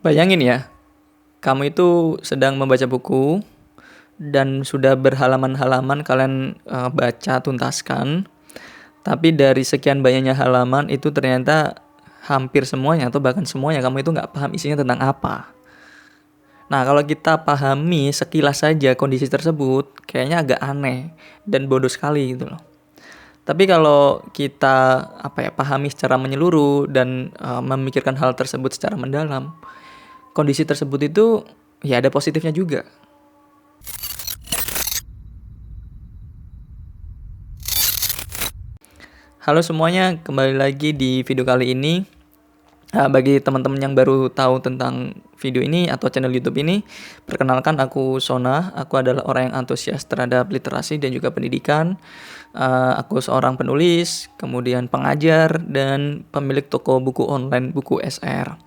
Bayangin ya, kamu itu sedang membaca buku dan sudah berhalaman-halaman kalian baca tuntaskan, tapi dari sekian banyaknya halaman itu ternyata hampir semuanya atau bahkan semuanya kamu itu nggak paham isinya tentang apa. Nah, kalau kita pahami sekilas saja kondisi tersebut, kayaknya agak aneh dan bodoh sekali gitu loh. Tapi kalau kita pahami secara menyeluruh dan memikirkan hal tersebut secara mendalam, kondisi tersebut itu ya ada positifnya juga. Halo semuanya, kembali lagi di video kali ini. Bagi teman-teman yang baru tahu tentang video ini atau channel YouTube ini, perkenalkan aku Sona. Aku adalah orang yang antusias terhadap literasi dan juga pendidikan. Aku seorang penulis, kemudian pengajar, dan pemilik toko buku online Buku SR.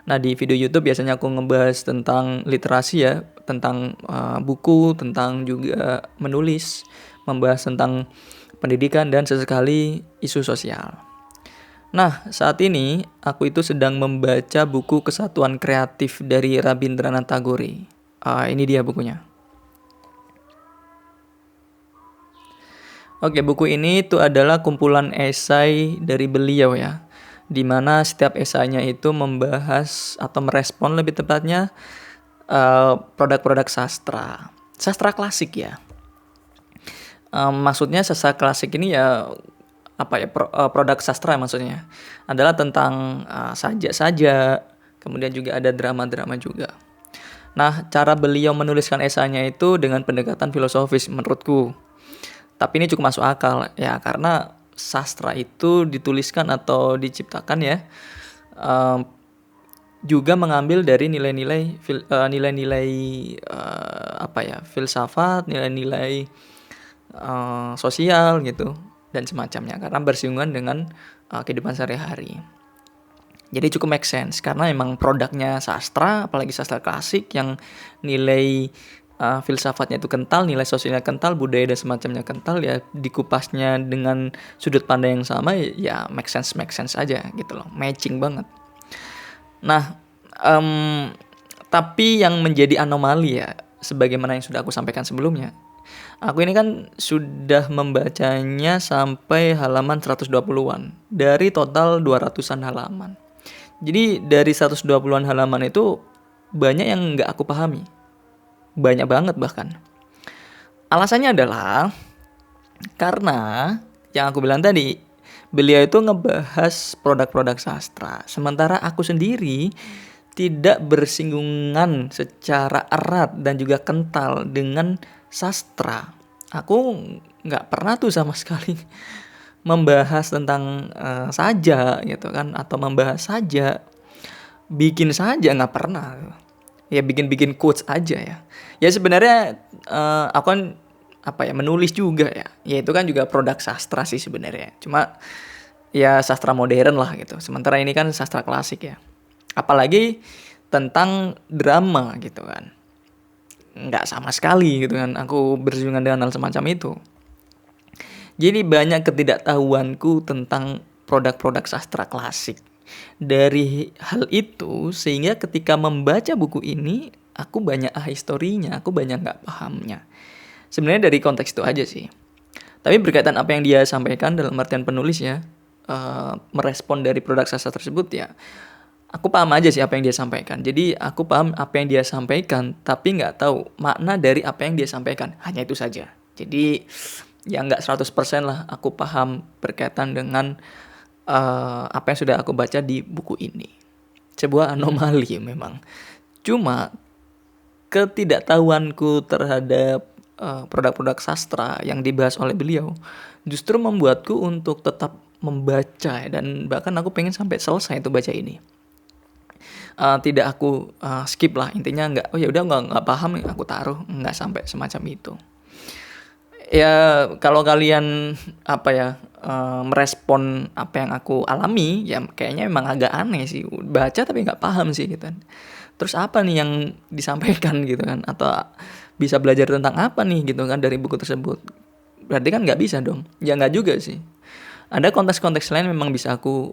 Nah, di video YouTube biasanya aku ngebahas tentang literasi ya, tentang buku, tentang juga menulis, membahas tentang pendidikan dan sesekali isu sosial. Nah, saat ini aku itu sedang membaca buku Kesatuan Kreatif dari Rabindranath Tagore. Ini dia bukunya. Oke, buku ini itu adalah kumpulan esai dari beliau ya, di mana setiap esainya itu membahas atau merespon lebih tepatnya produk-produk sastra klasik ya. Maksudnya sastra klasik ini ya produk sastra maksudnya adalah tentang sajak saja, kemudian juga ada drama-drama juga. Nah, cara beliau menuliskan esainya itu dengan pendekatan filosofis menurutku. Tapi ini cukup masuk akal ya, karena sastra itu dituliskan atau diciptakan ya juga mengambil dari nilai-nilai filsafat, nilai-nilai sosial gitu dan semacamnya, karena bersinggungan dengan kehidupan sehari-hari. Jadi cukup make sense karena memang produknya sastra, apalagi sastra klasik yang nilai filsafatnya itu kental, nilai sosialnya kental, budaya dan semacamnya kental ya, dikupasnya dengan sudut pandang yang sama ya make sense aja gitu loh, matching banget. Nah, tapi yang menjadi anomali ya, sebagaimana yang sudah aku sampaikan sebelumnya, aku ini kan sudah membacanya sampai halaman 120-an dari total 200-an halaman. Jadi dari 120-an halaman itu banyak yang nggak aku pahami. Banyak banget bahkan. Alasannya adalah karena yang aku bilang tadi, beliau itu ngebahas produk-produk sastra. Sementara aku sendiri tidak bersinggungan secara erat dan juga kental dengan sastra. Aku nggak pernah tuh sama sekali membahas tentang saja gitu kan, atau membahas saja, bikin saja nggak pernah. Ya bikin quotes aja ya. Ya sebenarnya aku kan menulis juga ya. Ya itu kan juga produk sastra sih sebenarnya. Cuma ya sastra modern lah gitu. Sementara ini kan sastra klasik ya. Apalagi tentang drama gitu kan. Nggak sama sekali gitu kan aku bersinggungan dengan hal semacam itu. Jadi banyak ketidaktahuanku tentang produk-produk sastra klasik. Dari hal itu sehingga ketika membaca buku ini aku banyak historinya, aku banyak nggak pahamnya. Sebenarnya dari konteks itu aja sih. Tapi berkaitan apa yang dia sampaikan dalam artian penulis ya, merespon dari produk sastra tersebut ya, aku paham aja sih apa yang dia sampaikan. Jadi aku paham apa yang dia sampaikan, tapi nggak tahu makna dari apa yang dia sampaikan. Hanya itu saja. Jadi ya nggak 100% lah aku paham berkaitan dengan apa yang sudah aku baca di buku ini. Sebuah anomali memang. Cuma ketidaktahuanku terhadap produk-produk sastra yang dibahas oleh beliau justru membuatku untuk tetap membaca dan bahkan aku pengen sampai selesai itu baca ini. Tidak aku skip lah, intinya nggak ya udah nggak paham aku taruh, nggak sampai semacam itu. Ya kalau kalian merespon apa yang aku alami ya kayaknya memang agak aneh sih, baca tapi nggak paham sih gitu kan. Terus apa nih yang disampaikan gitu kan, atau bisa belajar tentang apa nih gitu kan dari buku tersebut. Berarti kan nggak bisa dong, ya nggak juga sih. Ada konteks-konteks lain memang bisa aku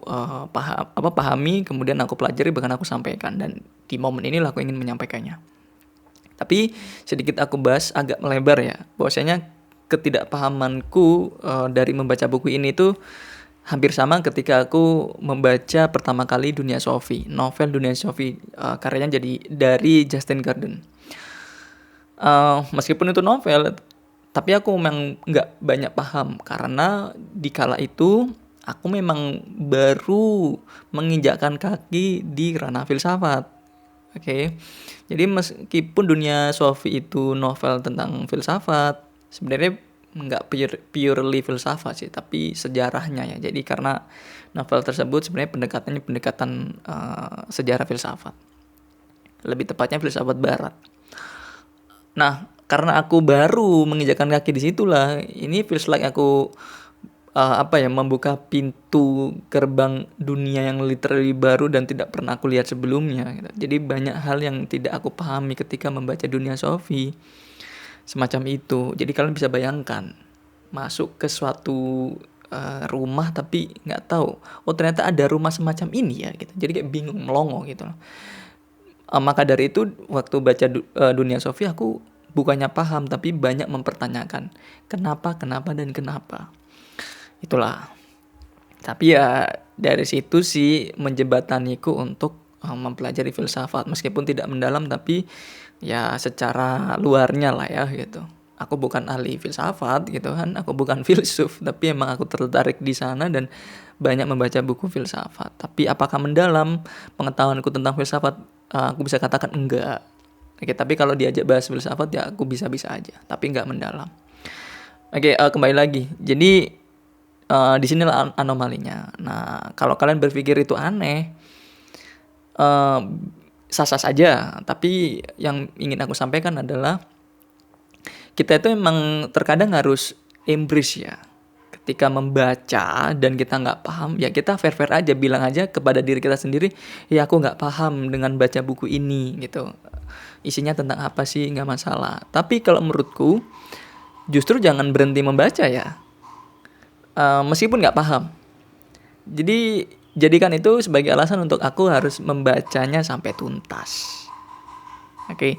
pahami, kemudian aku pelajari, bahkan aku sampaikan, dan di momen inilah aku ingin menyampaikannya. Tapi sedikit aku bahas agak melebar ya, bahwasanya ketidakpahamanku dari membaca buku ini tuh hampir sama ketika aku membaca pertama kali Dunia Sophie, novel Dunia Sophie, karyanya jadi dari Justin Garden. Meskipun itu novel, tapi aku memang nggak banyak paham karena di kala itu aku memang baru menginjakkan kaki di ranah filsafat. Oke. Jadi meskipun Dunia Sophie itu novel tentang filsafat, sebenarnya nggak purely filsafat sih, tapi sejarahnya ya. Jadi karena novel tersebut sebenarnya pendekatannya pendekatan sejarah filsafat. Lebih tepatnya filsafat barat. Nah, karena aku baru menginjakkan kaki di situlah, ini feels like aku membuka pintu gerbang dunia yang literally baru dan tidak pernah aku lihat sebelumnya gitu. Jadi banyak hal yang tidak aku pahami ketika membaca Dunia Sophie semacam itu. Jadi kalian bisa bayangkan masuk ke suatu rumah tapi nggak tahu, oh ternyata ada rumah semacam ini ya gitu. Jadi kayak bingung, melongo gitu loh. Maka dari itu waktu baca Dunia Sophie aku bukannya paham tapi banyak mempertanyakan kenapa dan kenapa. Itulah. Tapi ya dari situ sih menjembataniku untuk mempelajari filsafat, meskipun tidak mendalam tapi ya secara luarnya lah ya gitu. Aku bukan ahli filsafat gitu kan, aku bukan filsuf, tapi emang aku tertarik di sana dan banyak membaca buku filsafat. Tapi apakah mendalam pengetahuanku tentang filsafat? Aku bisa katakan enggak. Oke, tapi kalau diajak bahas filsafat ya aku bisa-bisa aja, tapi enggak mendalam. Oke, kembali lagi. Jadi di sinilah anomalinya. Nah, kalau kalian berpikir itu aneh, sah-sah saja. Tapi yang ingin aku sampaikan adalah kita itu memang terkadang harus embrace ya. Ketika membaca dan kita nggak paham, ya kita fair-fair aja, bilang aja kepada diri kita sendiri, ya aku nggak paham dengan baca buku ini gitu. Isinya tentang apa sih, nggak masalah. Tapi kalau menurutku, justru jangan berhenti membaca ya. Meskipun nggak paham. Jadi jadikan itu sebagai alasan untuk aku harus membacanya sampai tuntas. Oke.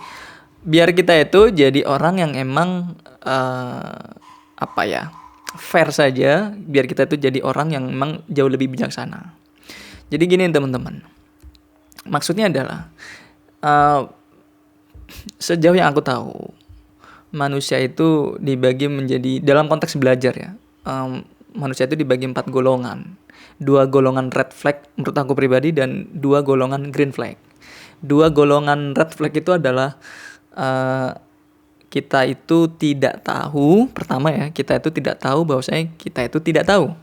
Biar kita itu jadi orang yang emang fair saja, biar kita itu jadi orang yang emang jauh lebih bijaksana. Jadi gini teman-teman. Maksudnya adalah sejauh yang aku tahu, manusia itu dibagi menjadi, dalam konteks belajar ya, manusia itu dibagi 4 golongan. 2 golongan red flag menurut aku pribadi dan 2 golongan green flag. 2 golongan red flag itu adalah kita itu tidak tahu, pertama ya, kita itu tidak tahu bahwasanya kita itu tidak tahu.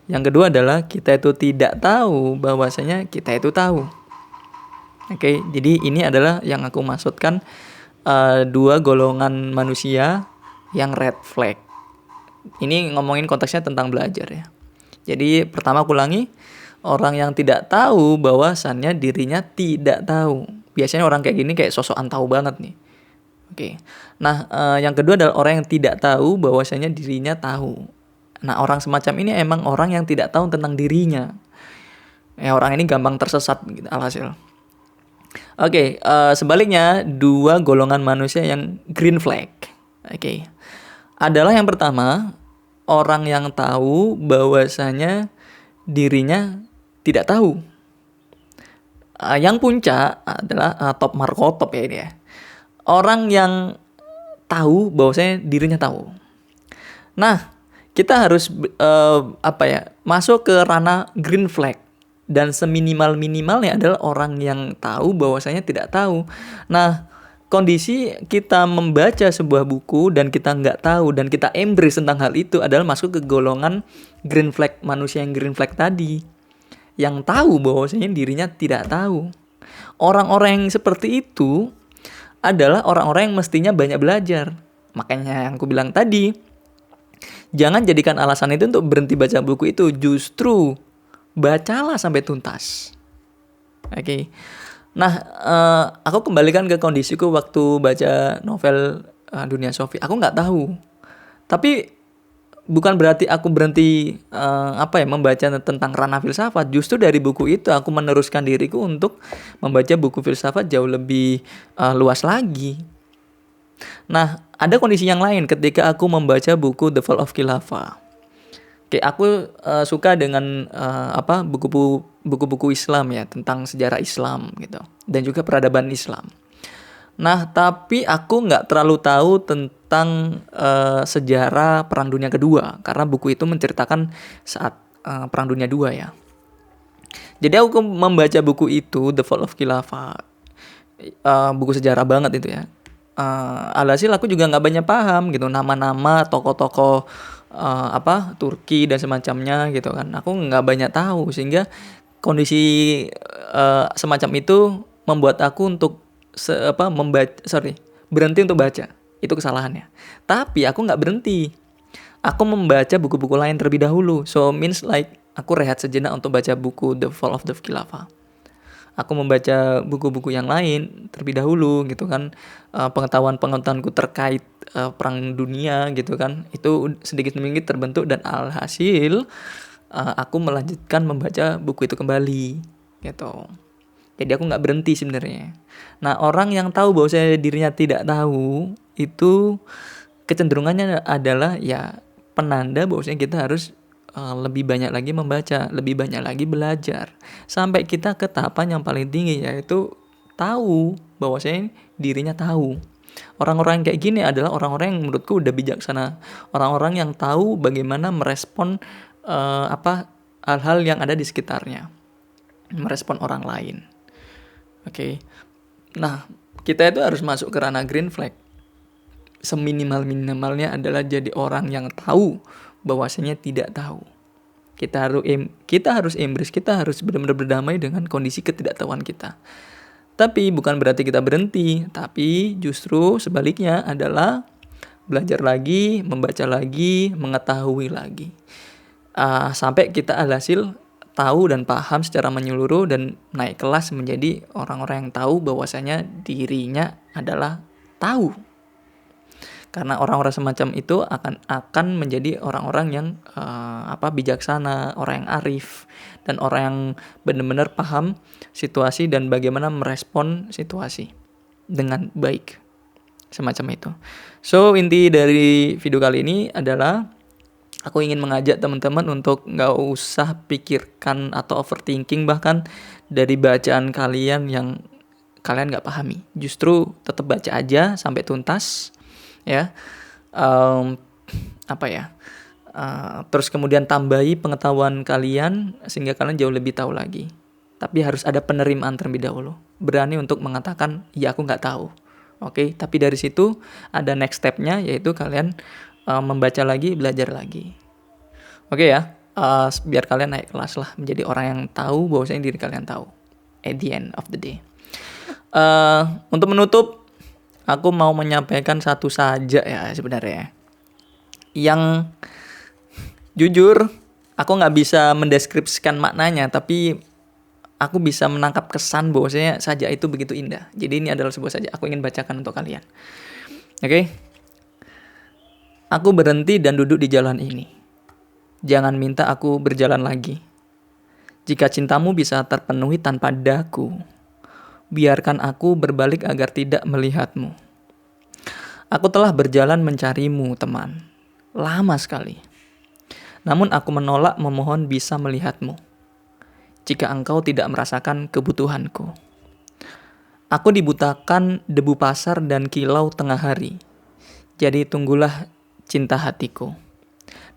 Yang kedua adalah kita itu tidak tahu bahwasanya kita itu tahu. Oke, jadi ini adalah yang aku maksudkan 2 golongan manusia yang red flag. Ini ngomongin konteksnya tentang belajar ya. Jadi pertama aku ulangi, orang yang tidak tahu bahwasannya dirinya tidak tahu. Biasanya orang kayak gini kayak sosokan tahu banget nih. Oke. Nah, yang kedua adalah orang yang tidak tahu bahwasannya dirinya tahu. Nah, orang semacam ini emang orang yang tidak tahu tentang dirinya. Ya, orang ini gampang tersesat gitu, alhasil. Oke, sebaliknya 2 golongan manusia yang green flag. Oke. Adalah yang pertama, orang yang tahu bahwasanya dirinya tidak tahu. Yang puncak adalah top markotop ya ini ya. Orang yang tahu bahwasanya dirinya tahu. Nah, kita harus masuk ke ranah green flag. Dan seminimal-minimalnya adalah orang yang tahu bahwasanya tidak tahu. Nah, kondisi kita membaca sebuah buku dan kita nggak tahu dan kita embrace tentang hal itu adalah masuk ke golongan green flag, manusia yang green flag tadi, yang tahu bahwasanya dirinya tidak tahu. Orang-orang yang seperti itu adalah orang-orang yang mestinya banyak belajar. Makanya yang aku bilang tadi, jangan jadikan alasan itu untuk berhenti baca buku itu. Justru bacalah sampai tuntas. Oke. Nah, aku kembalikan ke kondisiku waktu baca novel Dunia Sophie. Aku nggak tahu. Tapi bukan berarti aku berhenti membaca tentang ranah filsafat. Justru dari buku itu aku meneruskan diriku untuk membaca buku filsafat jauh lebih luas lagi. Nah, ada kondisi yang lain ketika aku membaca buku The Fall of Khilafah. Oke, aku suka dengan buku-buku Islam ya, tentang sejarah Islam gitu, dan juga peradaban Islam. Nah, tapi aku nggak terlalu tahu tentang sejarah Perang Dunia Kedua, karena buku itu menceritakan saat Perang Dunia Dua ya. Jadi aku membaca buku itu, The Fall of Khilafah, buku sejarah banget itu ya. Alhasil aku juga nggak banyak paham gitu nama-nama tokoh-tokoh Turki dan semacamnya gitu kan. Aku nggak banyak tahu, sehingga kondisi semacam itu membuat aku untuk berhenti untuk baca. Itu kesalahannya. Tapi aku nggak berhenti. Aku membaca buku-buku lain terlebih dahulu. So means like aku rehat sejenak untuk baca buku The Fall of the Khilafah. Aku membaca buku-buku yang lain terlebih dahulu gitu kan. Pengetahuanku terkait perang dunia gitu kan, itu sedikit demi sedikit terbentuk, dan alhasil aku melanjutkan membaca buku itu kembali gitu. Jadi aku nggak berhenti sebenarnya. Nah, orang yang tahu bahwa dirinya tidak tahu itu kecenderungannya adalah ya penanda bahwasanya kita harus lebih banyak lagi membaca, lebih banyak lagi belajar, sampai kita ke tahapan yang paling tinggi, yaitu tahu bahwasanya dirinya tahu. Orang-orang yang kayak gini adalah orang-orang yang menurutku udah bijaksana, orang-orang yang tahu bagaimana merespon hal-hal yang ada di sekitarnya, merespon orang lain. Oke. Nah, kita itu harus masuk ke ranah green flag. Seminimal-minimalnya adalah jadi orang yang tahu bahwasanya tidak tahu. Kita harus embrace, kita harus benar-benar berdamai dengan kondisi ketidaktahuan kita. Tapi bukan berarti kita berhenti, tapi justru sebaliknya adalah belajar lagi, membaca lagi, mengetahui lagi. Sampai kita alhasil tahu dan paham secara menyeluruh dan naik kelas menjadi orang-orang yang tahu bahwasanya dirinya adalah tahu. Karena orang-orang semacam itu akan menjadi orang-orang yang bijaksana, orang yang arif, dan orang yang benar-benar paham situasi dan bagaimana merespon situasi dengan baik, semacam itu. So, inti dari video kali ini adalah aku ingin mengajak teman-teman untuk nggak usah pikirkan atau overthinking bahkan dari bacaan kalian yang kalian nggak pahami. Justru tetap baca aja sampai tuntas. Ya, terus kemudian tambahi pengetahuan kalian sehingga kalian jauh lebih tahu lagi. Tapi harus ada penerimaan terlebih dahulu. Berani untuk mengatakan, ya aku nggak tahu. Oke, tapi dari situ ada next step-nya, yaitu kalian membaca lagi, belajar lagi. Oke ya, biar kalian naik kelas lah, menjadi orang yang tahu bahwasanya diri kalian tahu. At the end of the day. Untuk menutup, aku mau menyampaikan satu saja ya sebenarnya. Yang jujur, aku nggak bisa mendeskripsikan maknanya, tapi aku bisa menangkap kesan bahwasanya saja itu begitu indah. Jadi ini adalah sebuah saja. Aku ingin bacakan untuk kalian. Oke? Aku berhenti dan duduk di jalan ini. Jangan minta aku berjalan lagi. Jika cintamu bisa terpenuhi tanpa daku, biarkan aku berbalik agar tidak melihatmu. Aku telah berjalan mencarimu, teman. Lama sekali. Namun aku menolak memohon bisa melihatmu. Jika engkau tidak merasakan kebutuhanku. Aku dibutakan debu pasar dan kilau tengah hari. Jadi tunggulah cinta hatiku.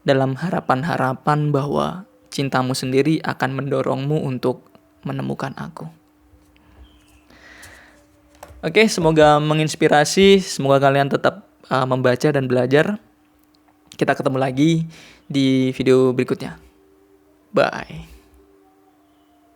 Dalam harapan-harapan bahwa cintamu sendiri akan mendorongmu untuk menemukan aku. Oke, semoga menginspirasi. Semoga kalian tetap membaca dan belajar. Kita ketemu lagi di video berikutnya. Bye.